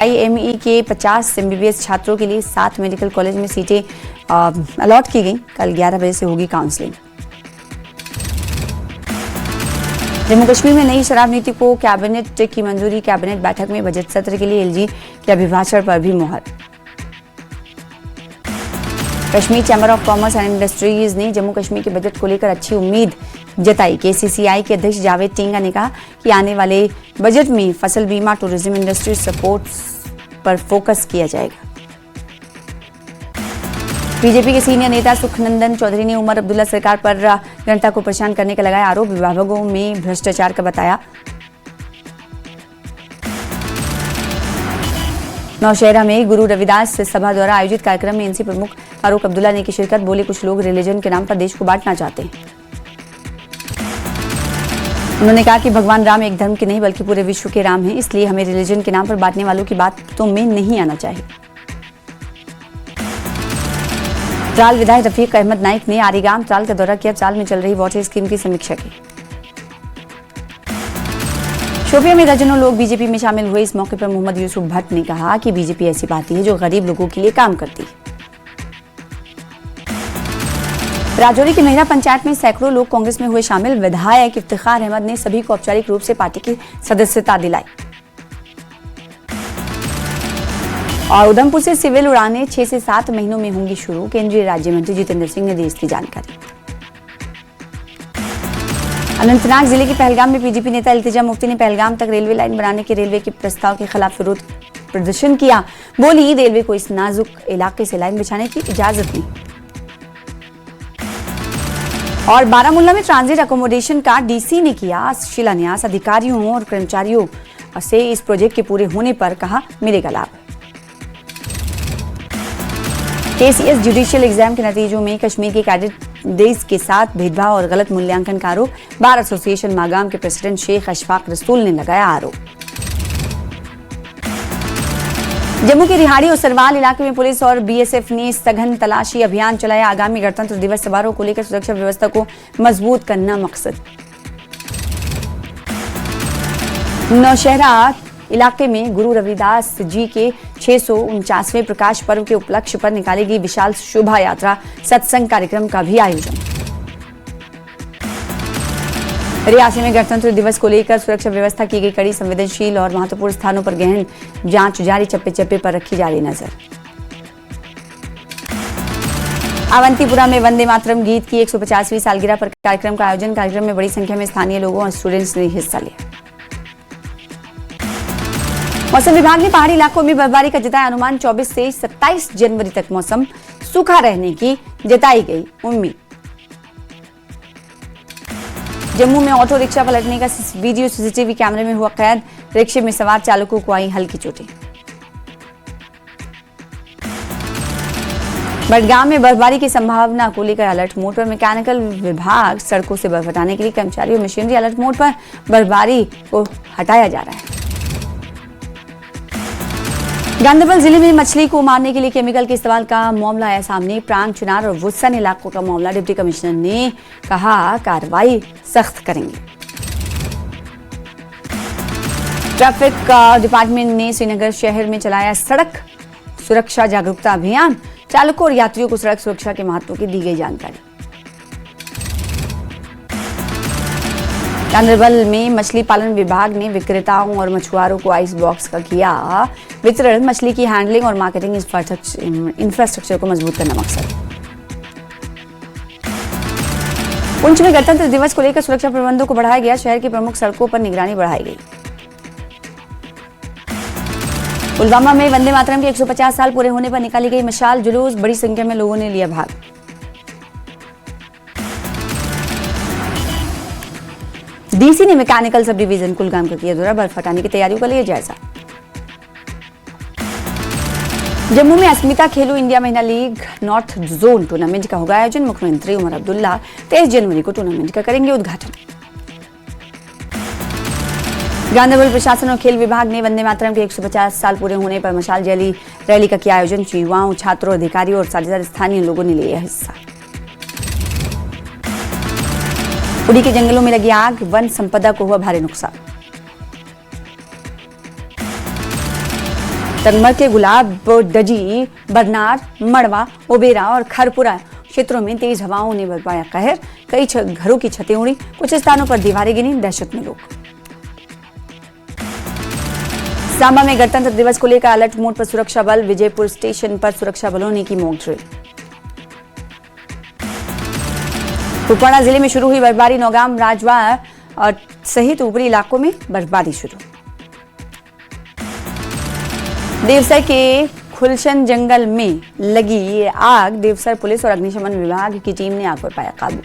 IME के 50 MBBS छात्रों के लिए 7 मेडिकल कॉलेज में सीटें अलॉट की गई। कल 11 बजे से होगी काउंसलिंग। जम्मू कश्मीर में नई शराब नीति को कैबिनेट की मंजूरी। कैबिनेट बैठक में बजट सत्र के लिए LG के अभिभाषण पर भी मुहर। Kashmir chamber of commerce and industries ने जम्मू कश्मीर के बजट को लेकर अच्छी उम्मीद जताई। KCCI के अध्यक्ष जावेद टींगा ने कहा कि आने वाले बजट में फसल बीमा, टूरिज्म इंडस्ट्री सपोर्ट पर फोकस किया जाएगा। बीजेपी के सीनियर नेता सुखनंदन चौधरी ने उमर अब्दुल्ला सरकार पर जनता को परेशान करने का लगाया आरोप। विभागों में भ्रष्टाचार का बताया। नौशहरा में गुरु रविदास सभा द्वारा आयोजित कार्यक्रम में NC प्रमुख फारूक अब्दुल्ला ने की शिरकत। बोले, कुछ लोग रिलीजन के नाम पर देश को बांटना चाहते हैं। उन्होंने कहा कि भगवान राम एक धर्म के नहीं बल्कि पूरे विश्व के राम हैं, इसलिए हमें रिलीजन के नाम पर बांटने वालों की बातों में नहीं आना चाहिए। त्राल विधायक रफीक अहमद नाइक ने आरीगाम त्राल का दौरा किया। त्राल में चल रही वाटर स्कीम की समीक्षा की। शोपियां में दर्जनों लोग बीजेपी में शामिल हुए। इस मौके पर मोहम्मद यूसुफ भट्ट ने कहा कि बीजेपी ऐसी पार्टी है जो गरीब लोगों के लिए काम करती है। राजौरी की महिला पंचायत में सैकड़ों लोग कांग्रेस में हुए शामिल। विधायक इफ्तिखार अहमद ने सभी को औपचारिक रूप से पार्टी की सदस्यता दिलाई। और उधमपुर से सिविल उड़ानें 6 से 7 महीनों में होंगी शुरू। केंद्रीय राज्य मंत्री जितेंद्र सिंह ने दी इसकी जानकारी। अनंतनाग जिले के पहलगाम में PGP नेता इल्तिजा मुफ्ती ने पहलगाम तक रेलवे लाइन बनाने के रेलवे के प्रस्ताव के खिलाफ विरोध प्रदर्शन किया। बोली, रेलवे को इस नाजुक इलाके से लाइन बिछाने की इजाजत नहीं। और बारामूला में ट्रांजिट अकोमोडेशन का DC ने किया शिलान्यास। अधिकारियों और कर्मचारियों से इस प्रोजेक्ट के पूरे होने पर कहा मिलेगा लाभ। KCS जुडिशियल एग्जाम के नतीजों में कश्मीर के कैडेट्स के साथ भेदभाव और गलत मूल्यांकन का आरोप। बार एसोसिएशन मागाम के प्रेसिडेंट शेख अशफाक रसूल ने लगाया आरोप। जम्मू के रिहाड़ी और सरवाल इलाके में पुलिस और BSF ने सघन तलाशी अभियान चलाया। आगामी गणतंत्र दिवस समारोह को लेकर सुरक्षा व्यवस्था को मजबूत करना मकसद। नौशहरा इलाके में गुरु रविदास जी के 649वें प्रकाश पर्व के उपलक्ष्य पर निकाली गई विशाल शोभा यात्रा सत्संग कार्यक्रम का भी आयोजन। रियासी में गणतंत्र दिवस को लेकर सुरक्षा व्यवस्था की गई कड़ी। संवेदनशील और महत्वपूर्ण स्थानों पर गहन जांच जारी। चप्पे चप्पे पर रखी जा रही नजर। अवंतीपुरा में वंदे मातरम गीत की 150वीं सालगिरह पर कार्यक्रम का आयोजन। कार्यक्रम में बड़ी संख्या में स्थानीय लोगों और स्टूडेंट्स ने हिस्सा लिया। मौसम विभाग ने पहाड़ी इलाकों में बर्फबारी का जताया अनुमान। 24 से 27 जनवरी तक मौसम सूखा रहने की जताई गई उम्मीद। जम्मू में ऑटो रिक्शा पलटने का वीडियो CCTV कैमरे में हुआ कैद। रिक्शे में सवार चालकों को आई हल्की चोटें। बडगाम में बर्फबारी की संभावना को लेकर अलर्ट मोड पर। मैकेनिकल विभाग सड़कों से बर्फ हटाने के लिए कर्मचारी और मशीनरी अलर्ट मोड पर। बर्फबारी को हटाया जा रहा है। गांधरबल जिले में मछली को मारने के लिए केमिकल के इस्तेमाल का मामला आया सामने। प्रांग, चिनार और वुत्सन इलाकों का मामला। डिप्टी कमिश्नर ने कहा कार्रवाई सख्त करेंगे। ट्रैफिक डिपार्टमेंट ने श्रीनगर शहर में चलाया सड़क सुरक्षा जागरूकता अभियान। चालकों और यात्रियों को सड़क सुरक्षा के महत्व की दी गई जानकारी। गांधरबल में मछली पालन विभाग ने विक्रेताओं और मछुआरों को आइस बॉक्स का किया वितरण। मछली की हैंडलिंग और मार्केटिंग इंफ्रास्ट्रक्चर को मजबूत करना मकसद। पुंछ में गणतंत्र दिवस को लेकर सुरक्षा प्रबंधों को बढ़ाया गया। शहर की प्रमुख सड़कों पर निगरानी बढ़ाई गई। पुलवामा में वंदे मातरम के 150 साल पूरे होने पर निकाली गई मशाल जुलूस। बड़ी संख्या में लोगों ने लिया भाग। DC ने मैकेनिकल सब डिवीजन कुलगाम का किया दौरा। बर्फ हटाने की तैयारियों का लिया जायजा। जम्मू में अस्मिता खेलो इंडिया महिला लीग नॉर्थ जोन टूर्नामेंट का होगा आयोजन। मुख्यमंत्री उमर अब्दुल्ला 23 जनवरी को टूर्नामेंट का करेंगे उद्घाटन। गांधरबल प्रशासन और खेल विभाग ने वंदे मातरम के 150 साल पूरे होने पर मशाल रैली का किया आयोजन। युवाओं, छात्रों, अधिकारियों और साझेदार स्थानीय लोगों ने लिया हिस्सा। उड़ी के जंगलों में लगी आग, वन संपदा को हुआ भारी नुकसान। तंगमर के गुलाब, डजी, बरनार, मड़वा, ओबेरा और खरपुरा क्षेत्रों में तेज हवाओं ने बरपाया कहर। कई घरों की छतें उड़ी, कुछ स्थानों पर दीवारें गिरी, दहशत में लोग। सांबा में गणतंत्र दिवस को लेकर अलर्ट मोड पर सुरक्षा बल, विजयपुर स्टेशन पर सुरक्षा बलों ने की मॉक ड्रिल। कुपवाड़ा जिले में शुरू हुई बर्फबारी, नौगाम, राजवा और सहित ऊपरी इलाकों में बर्फबारी शुरू। देवसर के खुलशन जंगल में लगी आग, देवसर पुलिस और अग्निशमन विभाग की टीम ने आग पर पाया काबू।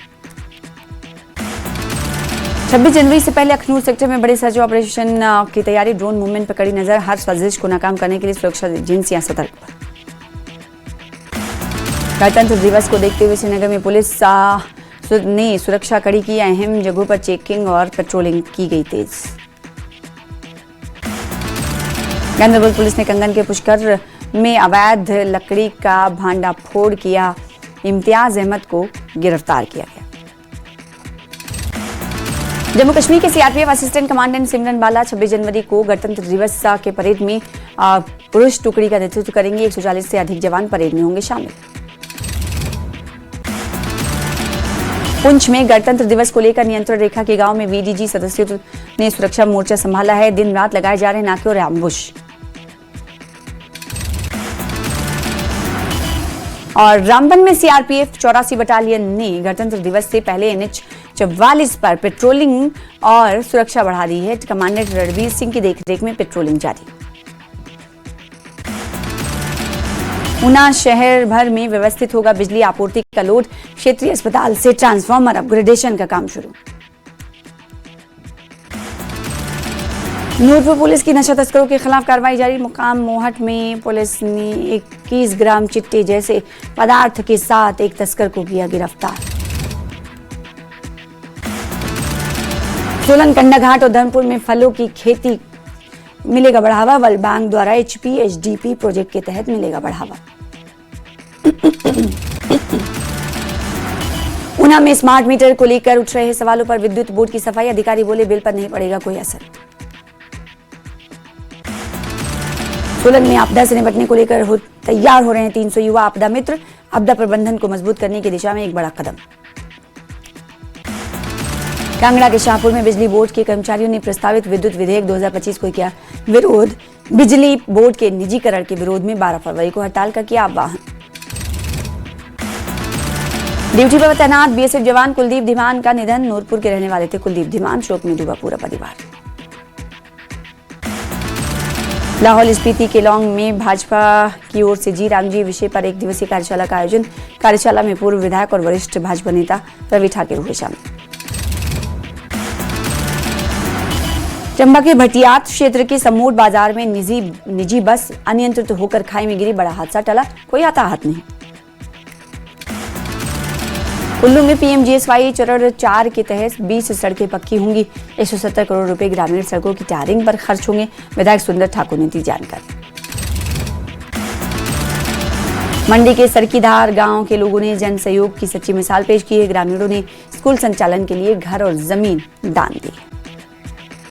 26 जनवरी से पहले अखनूर सेक्टर में बड़े सर्च ऑपरेशन की तैयारी, ड्रोन मूवमेंट पर कड़ी नजर, हर साजिश को नाकाम करने के लिए सुरक्षा एजेंसियां सतर्क। गणतंत्र दिवस को देखते हुए श्रीनगर में पुलिस ने सुरक्षा कड़ी की, अहम जगहों पर चेकिंग और पेट्रोलिंग की गई तेज। गांधरबल पुलिस ने कंगन के पुष्कर में अवैध लकड़ी का भांडाफोड़ किया, इम्तियाज अहमद को गिरफ्तार किया गया। जम्मू कश्मीर के सीआरपीएफ असिस्टेंट कमांडेंट सिमरन बाला 26 जनवरी को गणतंत्र दिवस के परेड में पुरुष टुकड़ी का नेतृत्व करेंगे। 140 से अधिक जवान परेड में होंगे शामिल। पुंछ में गणतंत्र दिवस को लेकर नियंत्रण रेखा के गांव में वीडीजी सदस्यों ने सुरक्षा मोर्चा संभाला है। दिन रात लगाए जा रहे नाके और एम्बुश। और रामबन में सीआरपीएफ 84 बटालियन ने गणतंत्र दिवस से पहले NH 44 पर पेट्रोलिंग और सुरक्षा बढ़ा दी है। कमांडेंट रणवीर सिंह की देखरेख में पेट्रोलिंग जारी। ऊना शहर भर में व्यवस्थित होगा बिजली आपूर्ति का लोड, क्षेत्रीय अस्पताल से ट्रांसफार्मर अपग्रेडेशन का काम शुरू। नूरपुर पुलिस की नशा तस्करों के खिलाफ कार्रवाई जारी, मुकाम मोहट में पुलिस ने 21 ग्राम चिट्टे जैसे पदार्थ के साथ एक तस्कर को किया गिरफ्तार। सोलन, कंडाघाट और धर्मपुर में फलों की खेती मिलेगा बढ़ावा, वर्ल्ड बैंक द्वारा HPHDP प्रोजेक्ट के तहत मिलेगा बढ़ावा। ऊना में स्मार्ट मीटर को लेकर उठ रहे सवालों पर विद्युत बोर्ड की सफाई, अधिकारी बोले बिल पर नहीं पड़ेगा कोई असर। सोलन में आपदा से निपटने को लेकर तैयार हो रहे हैं 300 युवा आपदा मित्र, आपदा प्रबंधन को मजबूत करने की दिशा में एक बड़ा कदम। कांगड़ा के शाहपुर में बिजली बोर्ड के कर्मचारियों ने प्रस्तावित विद्युत विधेयक 2025 को किया विरोध, बिजली बोर्ड के निजीकरण के विरोध में 12 फरवरी को हड़ताल का किया आह्वान। ड्यूटी पर तैनात बीएसएफ जवान कुलदीप धीमान का निधन, नूरपुर के रहने वाले थे कुलदीप धीमान, शोक में डूबा पूरा परिवार। लाहौल स्पीति के लौंग में भाजपा की ओर से जी रामजी विषय पर एक दिवसीय कार्यशाला का आयोजन, कार्यशाला में पूर्व विधायक और वरिष्ठ भाजपा नेता रवि ठाकुर हुए शामिल। चंबा के भटियात क्षेत्र के समूड बाजार में निजी बस अनियंत्रित होकर खाई में गिरी, बड़ा हादसा टला, कोई हताहत नहीं। कुल्लू में PMGSY चरण 4 के तहत 20 सड़कें पक्की होंगी, 170 करोड़ रुपए ग्रामीण सड़कों की टायरिंग पर खर्च होंगे, विधायक सुंदर ठाकुर ने दी जानकारी। मंडी के सरकीधार गांव के लोगों ने जन सहयोग की सच्ची मिसाल पेश की है, ग्रामीणों ने स्कूल संचालन के लिए घर और जमीन दान दी।